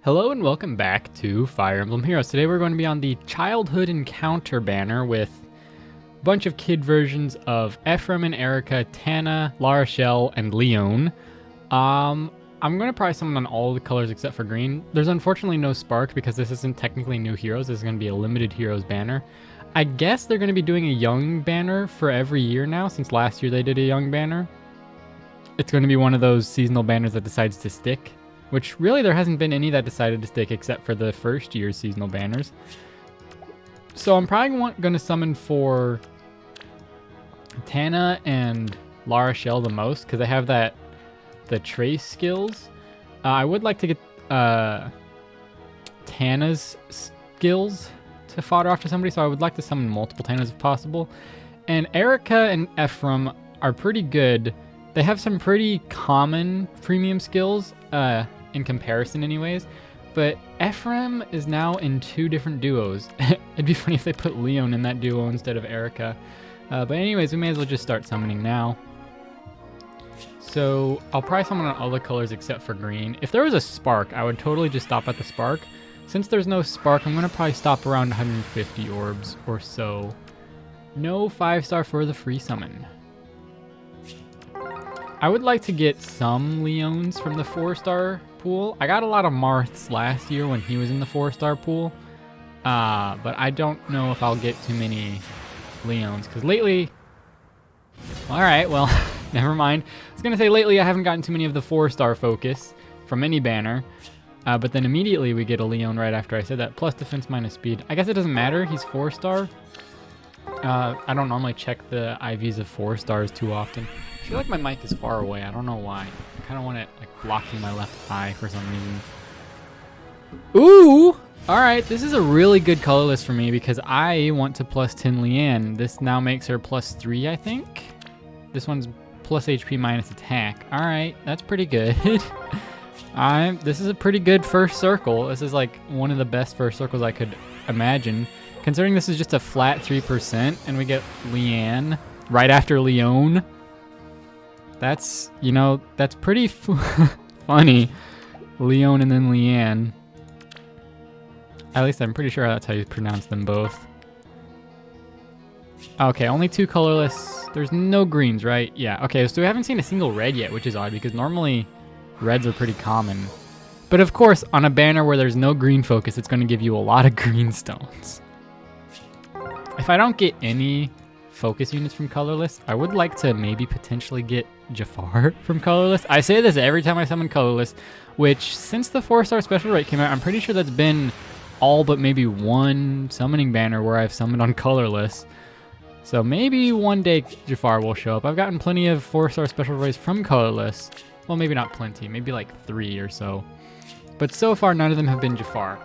Hello and welcome back to Fire Emblem Heroes. Today we're going to be on the Childhood Encounter banner with a bunch of kid versions of Ephraim and Eirika, Tana, Lyon, and Lyon. I'm going to probably summon on all the colors except for green. There's unfortunately no Spark because this isn't technically new heroes. This is going to be a limited heroes banner. I guess they're going to be doing a young banner for every year now, since last year they did a young banner. It's going to be one of those seasonal banners that decides to stick, which really there hasn't been any that decided to stick except for the first year's seasonal banners. So I'm probably going to summon for Tana and Lyon the most because they have the trace skills. I would like to get Tana's skills to fodder off to somebody, so I would like to summon multiple Tanas if possible. And Eirika and Ephraim are pretty good. They have some pretty common premium skills, in comparison anyways, but Ephraim is now in two different duos. It'd be funny if they put Lyon in that duo instead of Eirika. But anyways, we may as well just start summoning now. So I'll probably summon on all the colors except for green. If there was a Spark, I would totally just stop at the Spark. Since there's no Spark, I'm going to probably stop around 150 orbs or so. No 5-star for the free summon. I would like to get some Lyons from the 4-star pool. I got a lot of Marths last year when he was in the 4-star pool. But I don't know if I'll get too many Lyons. Because lately... Alright, well, never mind. I was going to say lately I haven't gotten too many of the 4-star focus from any banner. But then immediately we get a Lyon right after I said that. Plus defense minus speed. I guess it doesn't matter. He's 4-star. I don't normally check the IVs of 4-stars too often. I feel like my mic is far away. I don't know why. I kind of want it like blocking my left eye for some reason. Ooh! Alright, this is a really good color list for me because I want to plus 10 Lyon. This now makes her plus 3, I think. This one's plus HP minus attack. Alright, that's pretty good. This is a pretty good first circle. This is like one of the best first circles I could imagine. Considering this is just a flat 3% and we get Lyon right after Lyon. That's, you know, that's pretty funny. Lyon and then Lyon. At least I'm pretty sure that's how you pronounce them both. Okay, only 2 colorless. There's no greens, right? Yeah, okay, so we haven't seen a single red yet, which is odd because normally reds are pretty common. But of course, on a banner where there's no green focus, it's going to give you a lot of green stones. If I don't get any focus units from colorless, I would like to maybe potentially get Jafar from colorless. I say this every time I summon colorless, which since the 4-star special rate came out, I'm pretty sure that's been all but maybe one summoning banner where I've summoned on colorless. So maybe one day Jafar will show up. I've gotten plenty of 4-star special rates from colorless. Well, maybe not plenty, maybe like 3 or so. But so far, none of them have been Jafar.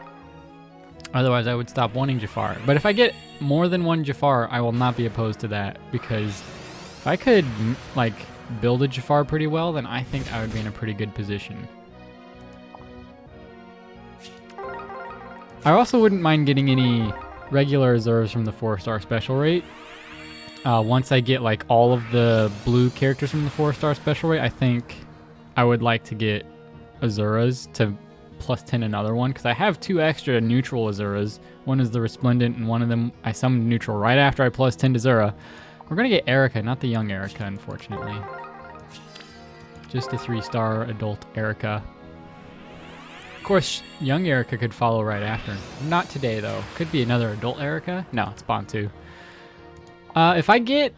Otherwise, I would stop wanting Jafar. But if I get more than one Jafar, I will not be opposed to that. Because if I could, like, build a Jafar pretty well, then I think I would be in a pretty good position. I also wouldn't mind getting any regular reserves from the 4-star special rate. Once I get, like, all of the blue characters from the 4-star special rate, I think I would like to get Azuras to plus 10 another one, because I have 2 extra neutral Azuras. One is the Resplendent, and one of them I summoned neutral right after I plus 10 to Azura. We're going to get Eirika, not the young Eirika, unfortunately. Just a 3-star adult Eirika. Of course, young Eirika could follow right after. Not today, though. Could be another adult Eirika. No, it's Bantu. If I get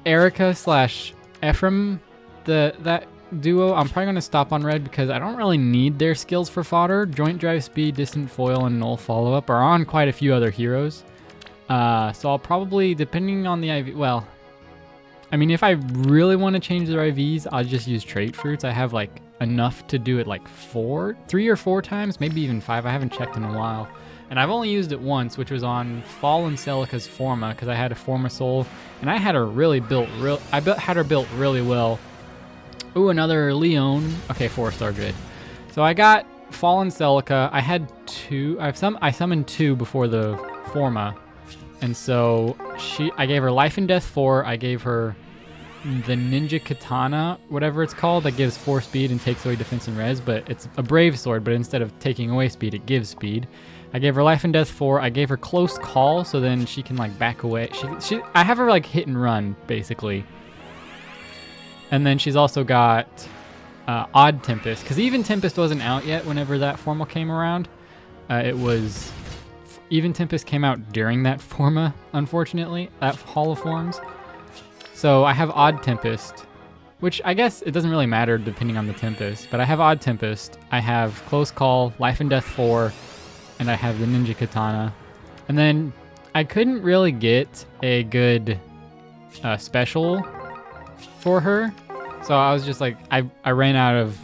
Eirika slash Ephraim, that duo, I'm probably going to stop on red because I don't really need their skills for fodder. Joint drive speed, distant foil, and null follow-up are on quite a few other heroes. So I'll probably, depending on the IV, well, I mean, if I really want to change their IVs, I'll just use trait fruits. I have like enough to do it like 3 or 4 times, maybe even 5. I haven't checked in a while. And I've only used it once, which was on Fallen Celica's Forma, because I had a Forma Soul, and I had her really built, had her built really well. Ooh, another Lyon. Okay, 4-star good. So I got Fallen Celica. I had 2. I summoned 2 before the Forma. And so I gave her Life and Death 4. I gave her the Ninja Katana, whatever it's called, that gives 4 speed and takes away defense and res, but it's a brave sword, but instead of taking away speed, it gives speed. I gave her life and death 4. I gave her close call, so then she can like back away. I have her like hit and run, basically. And then she's also got Odd Tempest, because even Tempest wasn't out yet whenever that formal came around. Even Tempest came out during that forma, unfortunately, that Hall of Forms. So I have Odd Tempest, which I guess it doesn't really matter depending on the Tempest, but I have Odd Tempest, I have Close Call, Life and Death 4, and I have the Ninja Katana. And then I couldn't really get a good special for her, so I was just like, I ran out of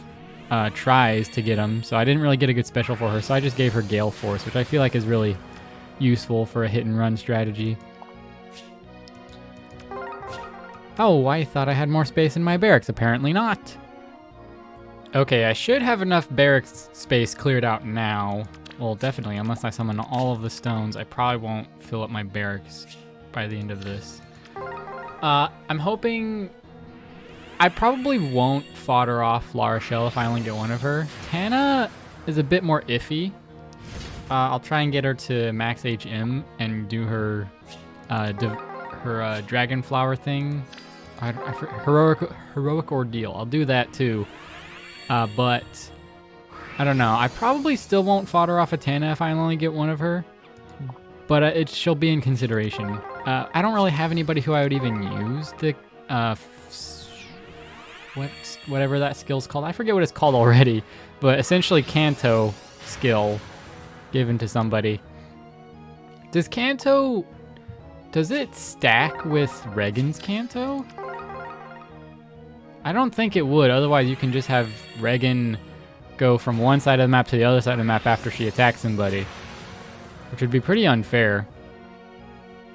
tries to get them, so I didn't really get a good special for her, so I just gave her Gale Force, which I feel like is really useful for a hit and run strategy. Oh, I thought I had more space in my barracks. Apparently not. Okay, I should have enough barracks space cleared out now. Well, definitely, unless I summon all of the stones, I probably won't fill up my barracks by the end of this. I'm hoping... I probably won't fodder off La Rochelle if I only get one of her. Tana is a bit more iffy. I'll try and get her to max HM and do her dragon flower thing. Heroic ordeal. I'll do that too. But I don't know. I probably still won't fodder off a Tana if I only get one of her. But she'll be in consideration. I don't really have anybody who I would even use the whatever that skill's called. I forget what it's called already. But essentially Kanto skill given to somebody. Does it stack with Regan's Kanto? I don't think it would. Otherwise, you can just have Regan go from one side of the map to the other side of the map after she attacks somebody, which would be pretty unfair.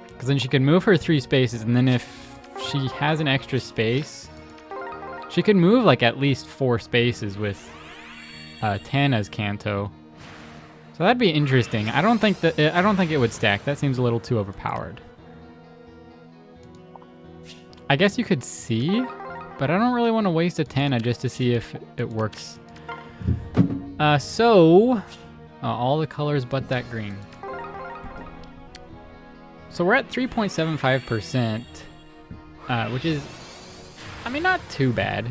Because then she could move her 3 spaces, and then if she has an extra space, she could move like at least 4 spaces with Tana's Kanto. So that'd be interesting. I don't think it would stack. That seems a little too overpowered. I guess you could see, but I don't really want to waste a Tana just to see if it works. All the colors but that green. So we're at 3.75%, which is, I mean, not too bad.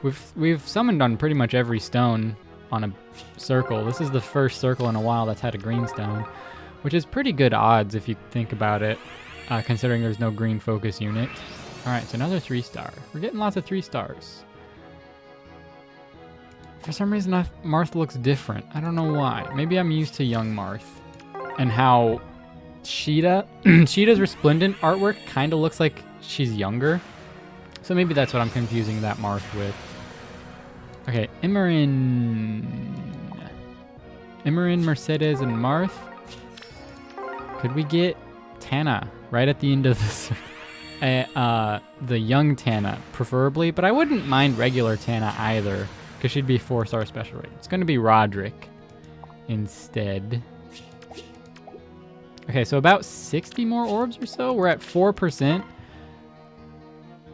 We've summoned on pretty much every stone on a circle. This is the first circle in a while that's had a green stone, which is pretty good odds if you think about it, considering there's no green focus unit. All right, so another 3-star. We're getting lots of 3 stars. For some reason, Marth looks different. I don't know why. Maybe I'm used to young Marth and how Sheeta's resplendent artwork kind of looks like she's younger. So maybe that's what I'm confusing that Marth with. Okay, Imran, Mercedes, and Marth. Could we get Tana right at the end of this? The young Tana, preferably, but I wouldn't mind regular Tana either, because she'd be 4-star special rate. It's going to be Roderick instead. Okay, so about 60 more orbs or so. We're at 4%.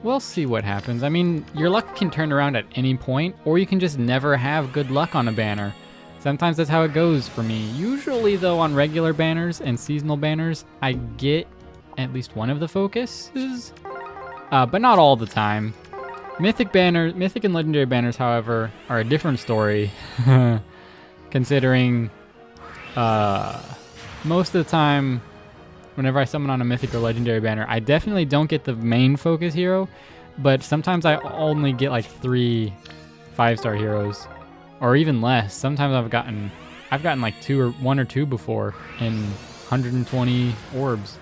We'll see what happens. I mean, your luck can turn around at any point, or you can just never have good luck on a banner. Sometimes that's how it goes for me. Usually, though, on regular banners and seasonal banners, I get at least one of the focuses, but not all the time. Mythic and legendary banners, however, are a different story, considering most of the time, whenever I summon on a mythic or legendary banner, I definitely don't get the main focus hero, but sometimes I only get like 3 5-star heroes, or even less. Sometimes I've gotten like 1 or 2 before in 120 orbs,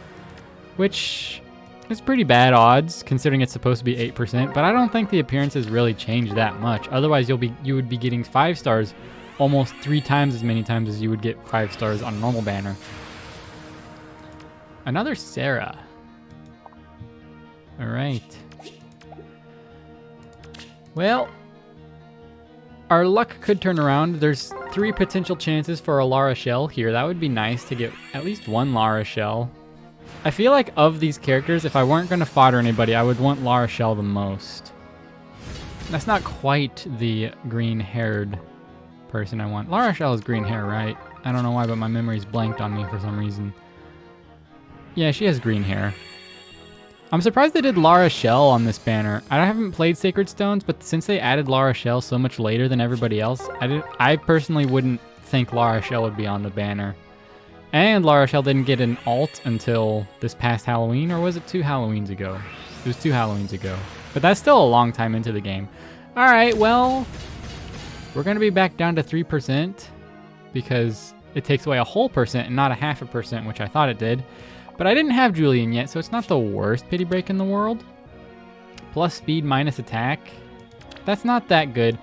which is pretty bad odds considering it's supposed to be 8%, but I don't think the appearances really change that much. Otherwise, you would be getting 5 stars almost 3 times as many times as you would get 5 stars on a normal banner. Another Sarah. All right. Well, our luck could turn around. There's 3 potential chances for a La Rochelle here. That would be nice to get at least 1 La Rochelle I feel like of these characters, if I weren't going to fodder anybody, I would want La Rochelle the most. That's not quite the green-haired person I want. La Rochelle is green hair, right? I don't know why, but my memory's blanked on me for some reason. Yeah, she has green hair. I'm surprised they did La Rochelle on this banner. I haven't played Sacred Stones, but since they added La Rochelle so much later than everybody else, I personally wouldn't think La Rochelle would be on the banner. And La Rochelle didn't get an alt until this past Halloween, or was it 2 Halloweens ago? It was 2 Halloweens ago. But that's still a long time into the game. Alright, well, we're going to be back down to 3% because it takes away a whole percent and not a half a percent, which I thought it did. But I didn't have Julian yet, so it's not the worst pity break in the world. Plus speed minus attack. That's not that good.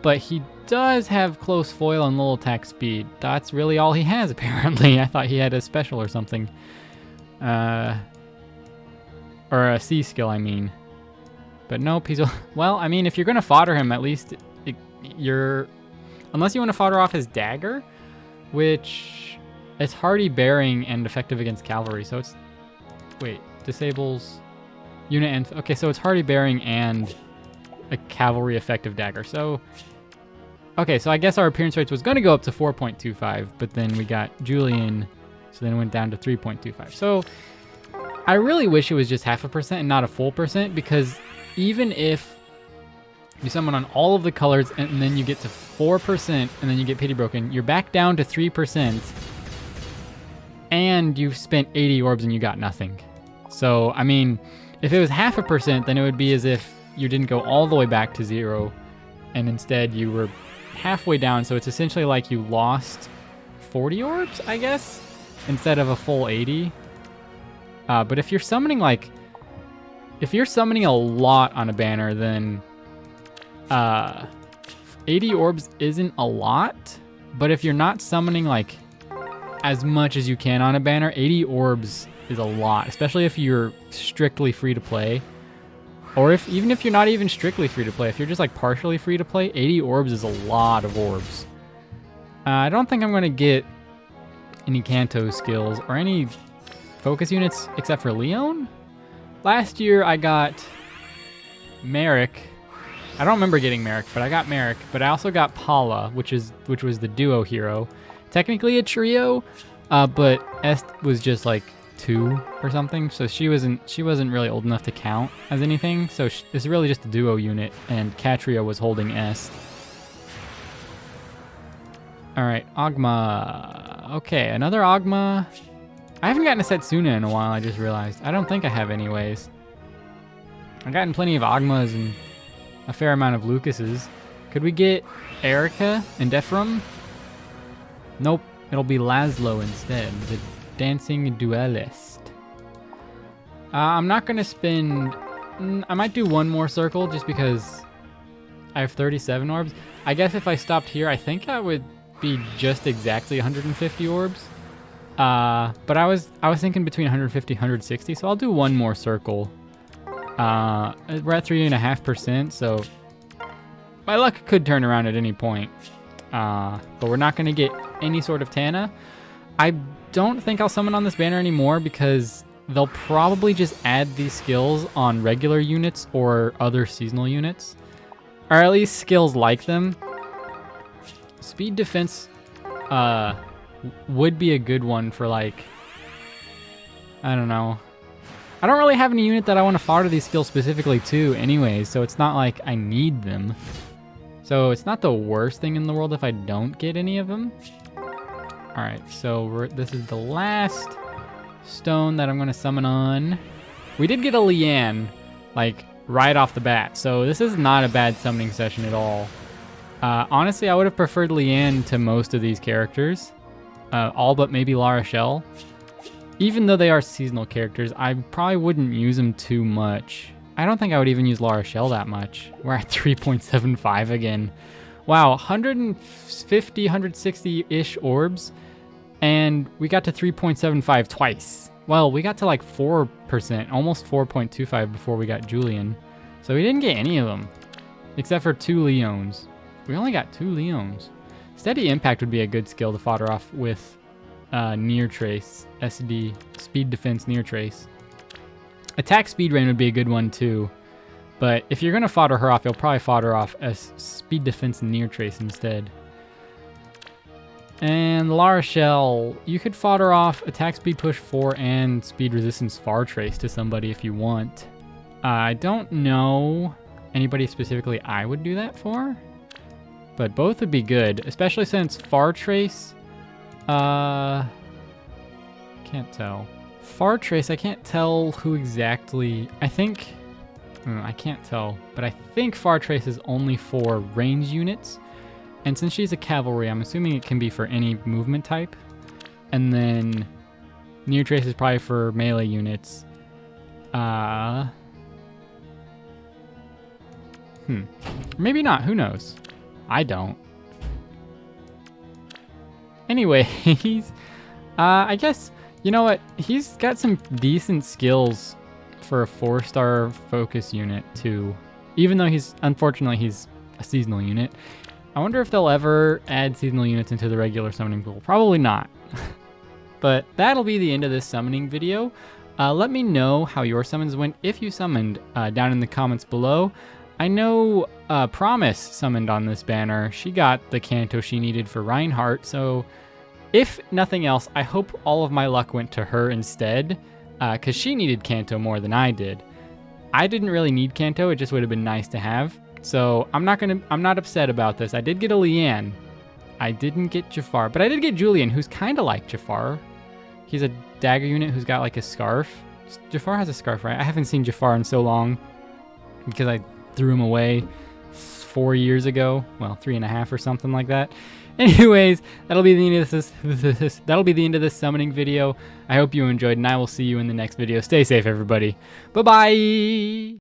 But he does have close foil and little attack speed. That's really all he has, apparently. I thought he had a special or something. Or a C skill, I mean. But nope, he's... Well, I mean, if you're going to fodder him, at least you're... Unless you want to fodder off his dagger, which... It's hardy bearing and effective against cavalry, so it's... Wait, disables... Unit and... Okay, so it's hardy bearing and a cavalry effective dagger, so... Okay, so I guess our appearance rates was going to go up to 4.25, but then we got Julian, so then it went down to 3.25. So I really wish it was just 0.5% and not a full percent, because even if you summon on all of the colors and then you get to 4% and then you get pity broken, you're back down to 3%. And you've spent 80 orbs and you got nothing. So, I mean, if it was 0.5%, then it would be as if you didn't go all the way back to 0, and instead you were halfway down. So it's essentially like you lost 40 orbs, I guess, instead of a full 80. But if you're summoning if you're summoning a lot on a banner, then 80 orbs isn't a lot. But if you're not summoning as much as you can on a banner, 80 orbs is a lot, especially if you're strictly free to play. Or even if you're not even strictly free to play, if you're just partially free to play, 80 orbs is a lot of orbs. I don't think I'm going to get any Kanto skills or any focus units except for Lyon. Last year I got Merrick. I don't remember getting Merrick, but I got Merrick. But I also got Paula, which was the duo hero. Technically a trio, but Est was just 2 or something, so she wasn't really old enough to count as anything. So it's really just a duo unit, and Catria was holding Est. All right, Ogma. Okay, another Ogma. I haven't gotten a Setsuna in a while. I just realized. I don't think I have, anyways. I've gotten plenty of Ogmas and a fair amount of Lucases. Could we get Eirika Ephraim? Nope, it'll be Laszlo instead, the dancing duelist. I'm not going to spend... I might do one more circle just because I have 37 orbs. I guess if I stopped here, I think I would be just exactly 150 orbs. But I was thinking between 150 and 160, so I'll do one more circle. We're at 3.5%, so my luck could turn around at any point. But we're not going to get any sort of Tana. I don't think I'll summon on this banner anymore because they'll probably just add these skills on regular units or other seasonal units. Or at least skills like them. Speed defense would be a good one for I don't know. I don't really have any unit that I want to fodder these skills specifically to anyways, so it's not like I need them. So it's not the worst thing in the world if I don't get any of them. Alright, so this is the last stone that I'm going to summon on. We did get a Lyon, right off the bat, so this is not a bad summoning session at all. Honestly, I would have preferred Lyon to most of these characters. All but maybe La Rochelle. Even though they are seasonal characters, I probably wouldn't use them too much. I don't think I would even use La Rochelle that much. We're at 3.75 again. Wow, 150, 160-ish orbs, and we got to 3.75 twice. Well, we got to 4%, almost 4.25 before we got Julian. So we didn't get any of them, except for 2 Leons. We only got 2 Leons. Steady Impact would be a good skill to fodder off with near trace, SD, speed defense near trace. Attack speed rain would be a good one too, but if you're gonna fodder her off, you'll probably fodder off as speed defense near trace instead. And La Rochelle, you could fodder off attack speed push 4 and speed resistance far trace to somebody if you want. I don't know anybody specifically I would do that for, but both would be good, especially since far trace, can't tell. Far trace, I can't tell who exactly, I think, I can't tell, but I think far trace is only for range units. And since she's a cavalry, I'm assuming it can be for any movement type. And then near trace is probably for melee units. Maybe not, who knows? I don't. Anyways, I guess, you know what? He's got some decent skills for a 4-star focus unit too. Even though unfortunately he's a seasonal unit. I wonder if they'll ever add seasonal units into the regular summoning pool. Probably not. But that'll be the end of this summoning video. Let me know how your summons went if you summoned down in the comments below. I know Promise summoned on this banner. She got the Canto she needed for Reinhardt, so if nothing else, I hope all of my luck went to her instead, because she needed Canto more than I did. I didn't really need Canto, it just would have been nice to have. So I'm not upset about this. I did get a Lyon. I didn't get Jafar, but I did get Julian, who's kind of like Jafar. He's a dagger unit who's got like a scarf. Jafar has a scarf, right? I haven't seen Jafar in so long because I threw him away 4 years ago. Well, 3.5 or something like that. Anyways, that'll be the end of this. That'll be the end of this summoning video. I hope you enjoyed, and I will see you in the next video. Stay safe, everybody. Bye-bye.